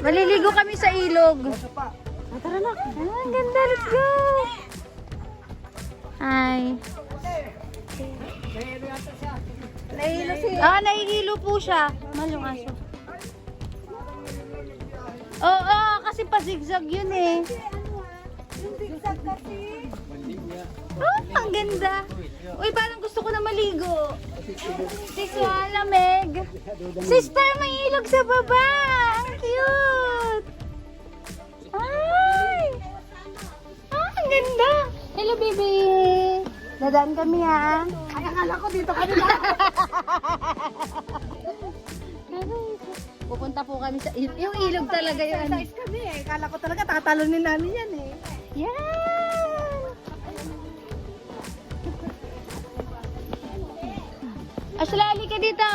Maliligo kami sa ilog. Tara na. Ang ganda, let's go. Hi. Nahilo siya. Nahihilo po siya. Mahal yung aso. Oo, kasi pa-zigzag yun eh. Yung zigzag kasi. Ang ganda. Uy, parang gusto ko na maligo. Sis, lamig. Sister, may ilog sa baba. Ang cute. Ay. Ang ganda. Hello, baby. Dadaan kami, ha? Ay, akala ko dito kami na. Pupunta po kami sa ilog. Yung ilog talaga yun. Exercise kami eh. Akala ko talaga tatalunin namin yan eh. Yan! Ashlali ka dito.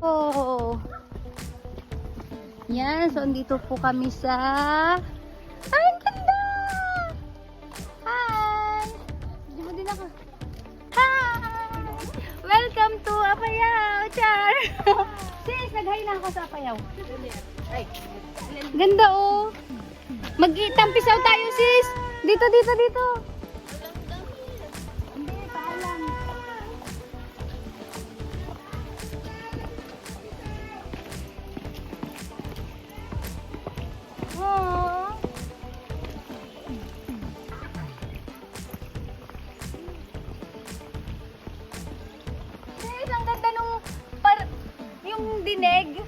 Oh. Yan, so andito po kami sa... Ay, ang ganda! Hi! Hindi mo din ako. Hi! Welcome to Apayao, Char! Sis, nag-hi na ako sa Apayao. Ganda oh! Mag-tampisaw tayo, sis! Dito, dito, dito! Hindi, paalam. Aww. Sis, ang ganda nung yung dinig.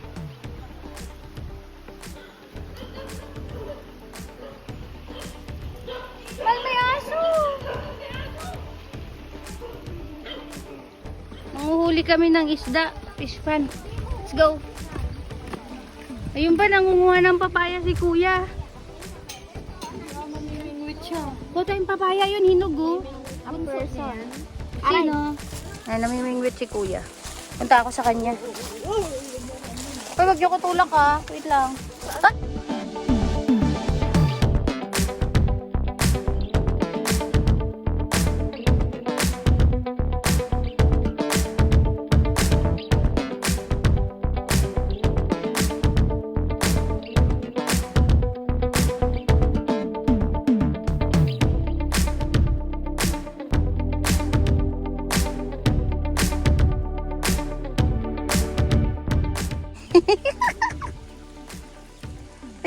May aso. Nanguhuli kami ng isda. Fish pan. Let's go. Ayun ba, nangunguha ng papaya si kuya. Kuha tayong papaya yun, hinog oh. Ang person. Sino? Ay, namimingwit si kuya. Punta ako sa kanya. Ay, wag niyo ko tulak ha. Wait lang. Ah!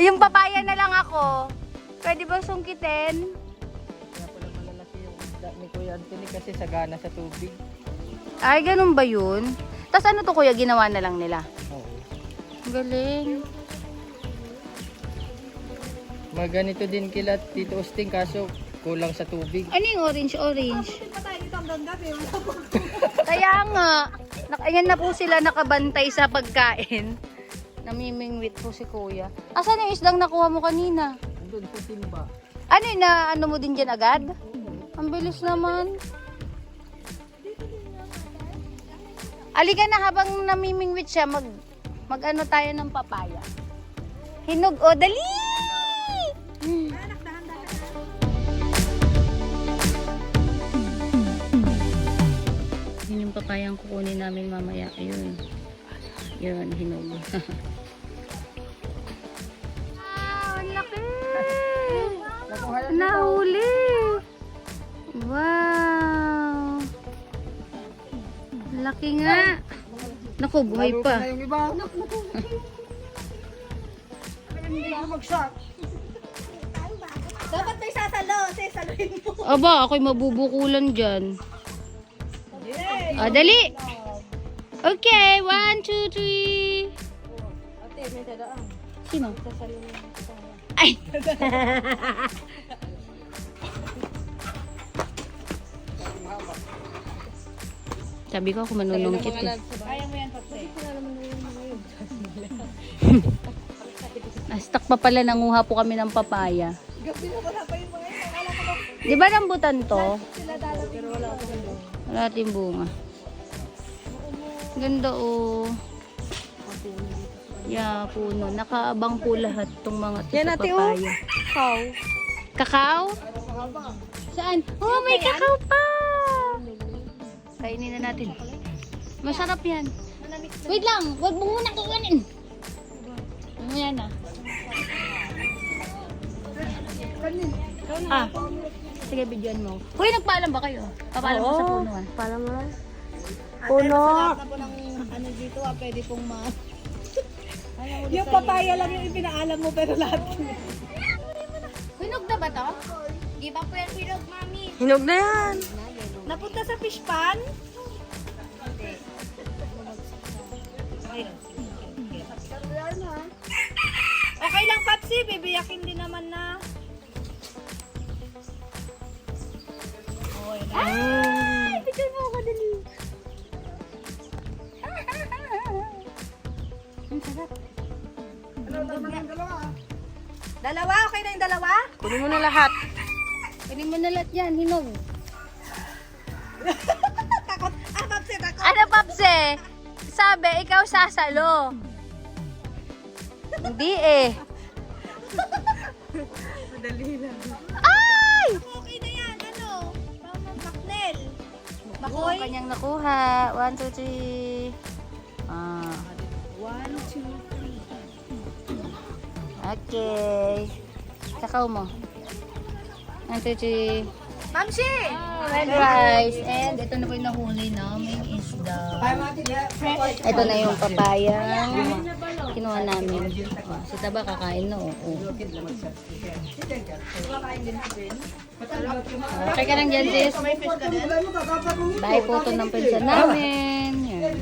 Yung papaya na lang ako. Pwede bang sungkitin? Kaya pala malalaki yung isda ni Kuya Anthony kasi sagana sa tubig. Ay, ganun ba yun? Tapos ano to kuya, ginawa na lang nila? Oo. Galing. Maganito din kila Tito Osting kaso kulang sa tubig. Ano yung orange? Hindi pa tayo dito hanggang gabi. Kaya nga, ayan na po sila nakabantay sa pagkain. Namimingwit po si kuya. Asan yung isdang nakuha mo kanina? Doon sa timba. Ano yun, na ano mo din dyan agad? Ang bilis naman. Alika na, habang namimingwit siya, mag ano tayo ng papaya. Hinog, o dali! Yun yung papayang kukunin namin mamaya. Ayun. Yun, hinog. Wow, ang laki! Nahuli! Wow! Laki nga! Naku, buhay pa. Yung iba. Dapat may sasalo. Sasaluhin mo. Aba, ako'y mabubukulan dyan. Dali! Okay, 1, 2, 3. Ate, may dadaan. Sino? Sasaluhin mo. Ay! Sabi ko ako manunungkit eh. Kaya mo yan, Patrick. Stuck pa pala, nanguha po kami ng papaya. Gabi na wala pa yung mga yun. Akala ko ba Di ba rambutan to? sila dalaw? Pero wala ako ganun. Wala natin bunga. Ganda oh. Yeah, puno. Nakaabang po lahat tong mga to Yan sa ate, oh. papaya. How? Kakao? Saan? Oh, may kakao pa! Kainin na natin. Masarap yan. Wait lang, wag mo muna kukunin. Yan na. Ah, sige, videoan mo. Hoy, nagpaalam ba kayo? Papaalam ko sa puno ah. Pala mo lang. Puno. Sa lahat na po ng ano dito pwede pong yung papaya lang yung ipinaalam mo pero lahat. Hinog na ba to? Di ba po yung hinog, mami? Hinog na yan. Napunta sa fish pan? Okay lang, Patsi. Bibiyakin din naman na. Ay! Picture mo ako, dali. Ang sarap. Dalawa? Okay na yung dalawa? Kunin mo na lahat. Pwede mo na lahat yan, hinog. Takot. Ah, Patsi, takot. Ano, Papse? Sabi, ikaw sasalo. Hindi eh. Madali lang. Ay! Okay na yan. Ano? Maknel. Ang Makoy? kanyang nakuha. 1, 2, 3. Ah. 1, 2, 3. Okay. Kakao mo. 1, 2, 3. Mamsi! Red rice. And ito na po yung nahuli namin isda. Ito na yung papaya. Kinuha namin. Oh, si Taba kakain na. Oh. Okay ka lang dyan, sis. Bye po ito ng pinsan namin. Yan.